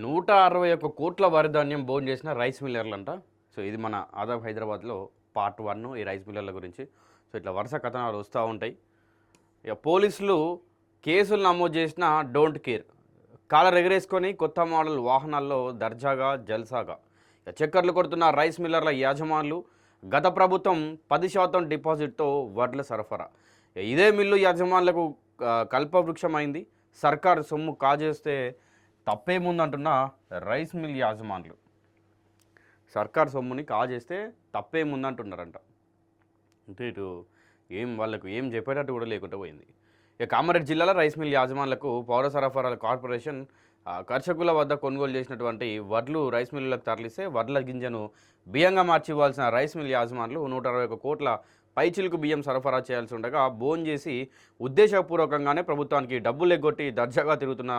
161 కోట్ల వరి ధాన్యం బోన్ చేసిన రైస్ మిల్లర్లంట. సో, ఇది మన ఆదాబ్ హైదరాబాద్‌లో పార్ట్ 1 ఈ రైస్ మిల్లర్ల గురించి. సో, ఇట్లా వరుస కథనాలు వస్తా ఉంటాయి. ఇక పోలీసులు కేసులు నమోదు చేసినా డోంట్ కేర్. కాలర్ ఎగరేసుకొని కొత్త మోడల్ వాహనాల్లో దర్జాగా, జల్సాగా. ఇక చక్కర్లు కొడుతున్న రైస్ మిల్లర్ల యాజమానులు గత ప్రభుత్వం 10% డిపాజిట్‌తో వడ్ల సరఫరా. ఇదే మిల్లు యాజమానులకు కల్పవృక్షమైంది. సర్కారు సొమ్ము కాజేస్తే తప్పేముందంటున్న రైస్ మిల్ యాజమానులు. సర్కారు సొమ్ముని కాజేస్తే తప్పేముందంటున్నారంట. అంటే ఇటు వాళ్ళకు ఏం చెప్పేటట్టు కూడా లేకుండా పోయింది. ఇక కామారెడ్డి జిల్లాలో రైస్ మిల్ యాజమానులకు పౌర సరఫరాల కార్పొరేషన్ కర్షకుల వద్ద కొనుగోలు చేసినటువంటి వడ్లు రైస్ మిల్లులకు తరలిస్తే వడ్ల గింజను బియ్యంగా మార్చి ఇవ్వాల్సిన రైస్ మిల్ యాజమానులు 161 కోట్ల పైచిలుకు బియ్యం సరఫరా చేయాల్సి ఉండగా బోన్ చేసి ఉద్దేశపూర్వకంగానే ప్రభుత్వానికి డబ్బులు ఎగ్గొట్టి దర్జాగా తిరుగుతున్న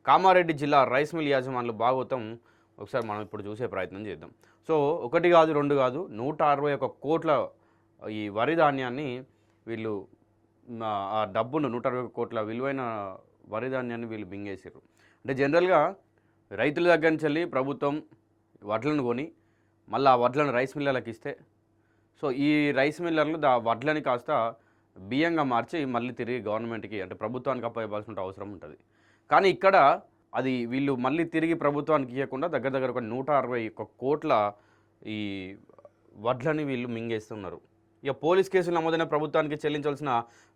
కామారెడ్డి జిల్లా రైస్ మిల్ యాజమానులు భాగవతం ఒకసారి మనం ఇప్పుడు చూసే ప్రయత్నం చేద్దాం. సో, ఒకటి కాదు, రెండు కాదు, 161 కోట్ల ఈ వరి ధాన్యాన్ని వీళ్ళు ఆ డబ్బును 160 కోట్ల విలువైన వరి ధాన్యాన్ని వీళ్ళు మింగేసారు. అంటే జనరల్‌గా రైతుల దగ్గర నుంచి వెళ్ళి ప్రభుత్వం వడ్లను కొని మళ్ళీ ఆ వడ్లను రైస్ మిల్లర్లకు ఇస్తే, సో ఈ రైస్ మిల్లర్లు వడ్లని కాస్త బియ్యంగా మార్చి మళ్ళీ తిరిగి గవర్నమెంట్‌కి అంటే ప్రభుత్వానికి అప్పగివ్వాల్సిన అవసరం ఉంటుంది. కానీ ఇక్కడ అది వీళ్ళు మళ్ళీ తిరిగి ప్రభుత్వానికి ఇవ్వకుండా దగ్గర దగ్గర ఒక 161 కోట్ల ఈ వడ్లని వీళ్ళు మింగేస్తున్నారు. ఇక పోలీస్ కేసులు నమోదైన ప్రభుత్వానికి చెల్లించాల్సిన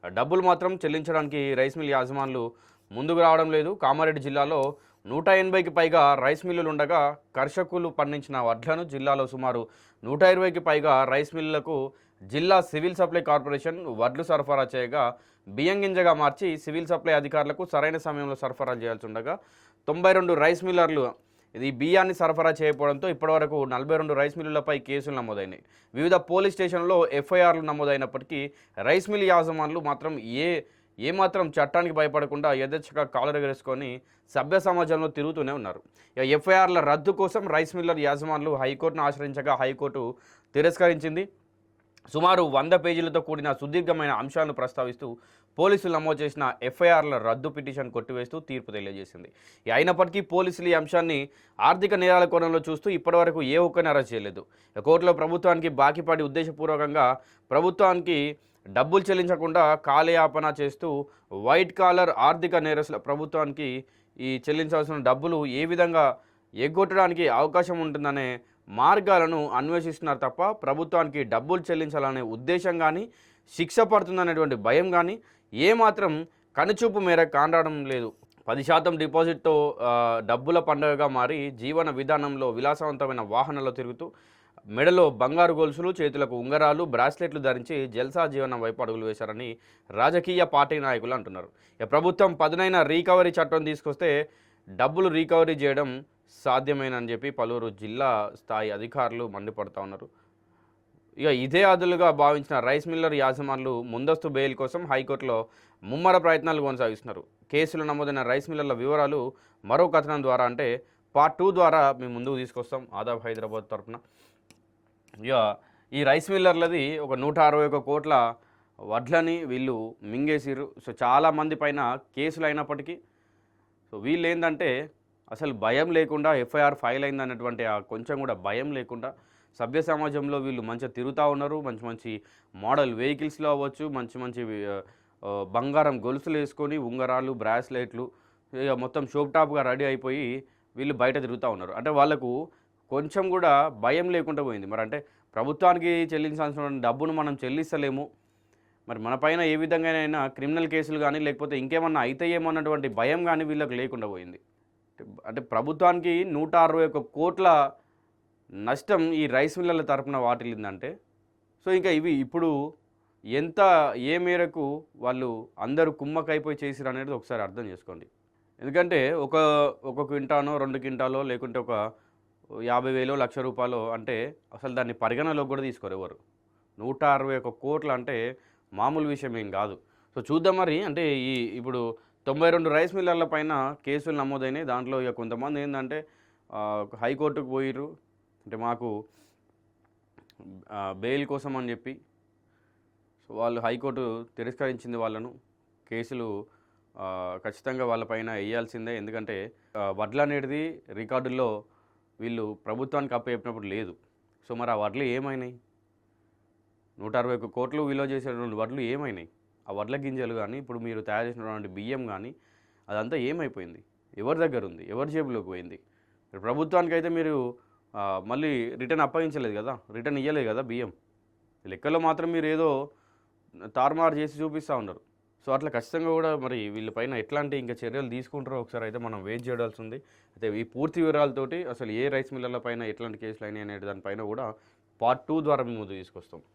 డబ్బులు మాత్రం చెల్లించడానికి రైస్ మిల్ యాజమానులు ముందుకు రావడం లేదు. కామారెడ్డి జిల్లాలో 180కి పైగా రైస్ మిల్లులు ఉండగా కర్షకులు పండించిన వడ్లను జిల్లాలో సుమారు 120కి పైగా రైస్ మిల్లులకు జిల్లా సివిల్ సప్లై కార్పొరేషన్ వడ్లు సరఫరా చేయగా బియ్యం గింజగా మార్చి సివిల్ సప్లై అధికారులకు సరైన సమయంలో సరఫరా చేయాల్సి ఉండగా 92 రైస్ మిల్లర్లు ఇది బియ్యాన్ని సరఫరా చేయకపోవడంతో ఇప్పటివరకు 42 రైస్ మిల్లులపై కేసులు నమోదైనాయి. వివిధ పోలీస్ స్టేషన్లలో ఎఫ్ఐఆర్లు నమోదైనప్పటికీ రైస్ మిల్ యాజమానులు మాత్రం ఏమాత్రం చట్టానికి భయపడకుండా యథేచ్ఛగా కాలరెగరేసుకొని సభ్య సమాజంలో తిరుగుతూనే ఉన్నారు. ఎఫ్ఐఆర్ల రద్దు కోసం రైస్ మిల్లర్ యాజమానులు హైకోర్టును ఆశ్రయించగా హైకోర్టు తిరస్కరించింది. సుమారు 100 పేజీలతో కూడిన సుదీర్ఘమైన అంశాలను ప్రస్తావిస్తూ పోలీసులు నమోదు చేసిన ఎఫ్ఐఆర్ల రద్దు పిటిషన్ కొట్టివేస్తూ తీర్పు తెలియజేసింది. అయినప్పటికీ పోలీసులు ఈ అంశాన్ని ఆర్థిక నేరాల కోణంలో చూస్తూ ఇప్పటివరకు ఏ ఒక్కరిని అరెస్ట్ చేయలేదు. కోర్టులో ప్రభుత్వానికి బాకీపడి ఉద్దేశపూర్వకంగా ప్రభుత్వానికి డబ్బులు చెల్లించకుండా కాలయాపన చేస్తూ వైట్ కాలర్ ఆర్థిక నేరస్తుల ప్రభుత్వానికి ఈ చెల్లించాల్సిన డబ్బులు ఏ విధంగా ఎగ్గొట్టడానికి అవకాశం ఉంటుందనే మార్గాలను అన్వేషిస్తున్నారు తప్ప ప్రభుత్వానికి డబ్బులు చెల్లించాలనే ఉద్దేశం కానీ శిక్ష పడుతుందనేటువంటి భయం కానీ ఏమాత్రం కనుచూపు మేర కానరావడం లేదు. 10% డిపాజిట్తో డబ్బుల పండుగగా మారి జీవన విధానంలో విలాసవంతమైన వాహనాల్లో తిరుగుతూ మెడలో బంగారు గొలుసులు, చేతులకు ఉంగరాలు, బ్రాస్లెట్లు ధరించి జల్సా జీవనం వైపు అడుగులు వేశారని రాజకీయ పార్టీ నాయకులు అంటున్నారు. ప్రభుత్వం పదునైన రీకవరీ చట్టం తీసుకొస్తే డబ్బులు రీకవరీ చేయడం సాధ్యమేనని చెప్పి పలువురు జిల్లా స్థాయి అధికారులు మండిపడుతూ ఉన్నారు. ఇక ఇదే అదులుగా భావించిన రైస్ మిల్లర్ యాజమానులు ముందస్తు బెయిల్ కోసం హైకోర్టులో ముమ్మర ప్రయత్నాలు కొనసాగిస్తున్నారు. కేసులు నమోదైన రైస్ మిల్లర్ల వివరాలు మరో కథనం ద్వారా అంటే పార్ట్ 2 ద్వారా మేము ముందుకు తీసుకొస్తాం ఆదాబ్ హైదరాబాద్ తరఫున. ఇక ఈ రైస్ మిల్లర్లది ఒక 161 కోట్ల వడ్లని వీళ్ళు మింగేసిరు. సో చాలామంది పైన కేసులు అయినప్పటికీ సో వీళ్ళు ఏంటంటే అసలు భయం లేకుండా ఎఫ్ఐఆర్ ఫైల్ అయిందన్నటువంటి కొంచెం కూడా భయం లేకుండా సభ్య సమాజంలో వీళ్ళు మంచిగా తిరుగుతూ ఉన్నారు. మంచి మంచి మోడల్ వెహికల్స్లో అవ్వచ్చు, మంచి మంచి బంగారం గొలుసులు వేసుకొని ఉంగరాలు, బ్రాస్లెట్లు ఇక మొత్తం షోప్ టాప్గా రెడీ అయిపోయి వీళ్ళు బయట తిరుగుతూ ఉన్నారు. అంటే వాళ్ళకు కొంచెం కూడా భయం లేకుండా పోయింది. మరి అంటే ప్రభుత్వానికి చెల్లించాల్సిన డబ్బును మనం చెల్లిస్తలేము, మరి మన పైన ఏ విధంగానైనా క్రిమినల్ కేసులు కానీ లేకపోతే ఇంకేమన్నా అయితాయేమో అన్నటువంటి భయం కానీ వీళ్ళకి లేకుండా పోయింది. అంటే ప్రభుత్వానికి 161 కోట్ల నష్టం ఈ రైస్ మిల్లర్ల తరపున వాటిల్లిందంటే సో ఇంకా ఇవి ఇప్పుడు ఏ మేరకు వాళ్ళు అందరూ కుమ్మకైపోయి చేసిరు అనేది ఒకసారి అర్థం చేసుకోండి. ఎందుకంటే ఒక క్వింటానో 2 క్వింటాలో లేకుంటే ఒక 50,000 1,00,000 రూపాయలు అంటే అసలు దాన్ని పరిగణలోకి కూడా తీసుకోరు ఎవరు. 161 కోట్లు అంటే మామూలు విషయం ఏం కాదు. సో చూద్దాం మరి. అంటే ఇప్పుడు 92 రైస్ మిల్లర్ల పైన కేసులు నమోదైనాయి. దాంట్లో ఇక కొంతమంది ఏంటంటే హైకోర్టుకు పోయిర్రు. అంటే మాకు బెయిల్ కోసం అని చెప్పి సో వాళ్ళు హైకోర్టు తిరస్కరించింది వాళ్ళను. కేసులు ఖచ్చితంగా వాళ్ళపైన వేయాల్సిందే. ఎందుకంటే వడ్లు అనేది రికార్డుల్లో వీళ్ళు ప్రభుత్వానికి అప్పచెప్పినప్పుడు లేదు. సో మరి ఆ వడ్లు ఏమైనాయి? 161 కోట్లు విలువ చేసేటువంటి వడ్లు ఏమైనాయి? ఆ వడ్ల గింజలు గానీ, ఇప్పుడు మీరు తయారు చేసినటువంటి బియ్యం గానీ, అదంతా ఏమైపోయింది? ఎవరి దగ్గరుంది? ఎవరి జేబులోకి పోయింది? ప్రభుత్వానికైతే మీరు మళ్ళీ రిటర్న్ అప్పగించలేదు గదా! రిటర్న్ ఇయ్యలేదు గదా బియ్యం. లెక్కలో మాత్రం మీరేదో తారుమారు చేసి చూపిస్తా ఉన్నారు. సో అట్లా ఖచ్చితంగా గూడా మరి వీళ్ళ పైన ఎట్లాంటి ఇంకా చర్యలు తీసుకుంటారో ఒకసారైతే మనం వెయిట్ చేయాల్సింది. అయితే ఈ పూర్తి వివరాలతోటి అసలు ఏ రైస్ మిల్లర్ల పైన ఎట్లాంటి కేసులు అయినాయి అనే దానిపైన గూడా పార్ట్ 2 ద్వారా మేము ముందుకు తీసుకొస్తాం.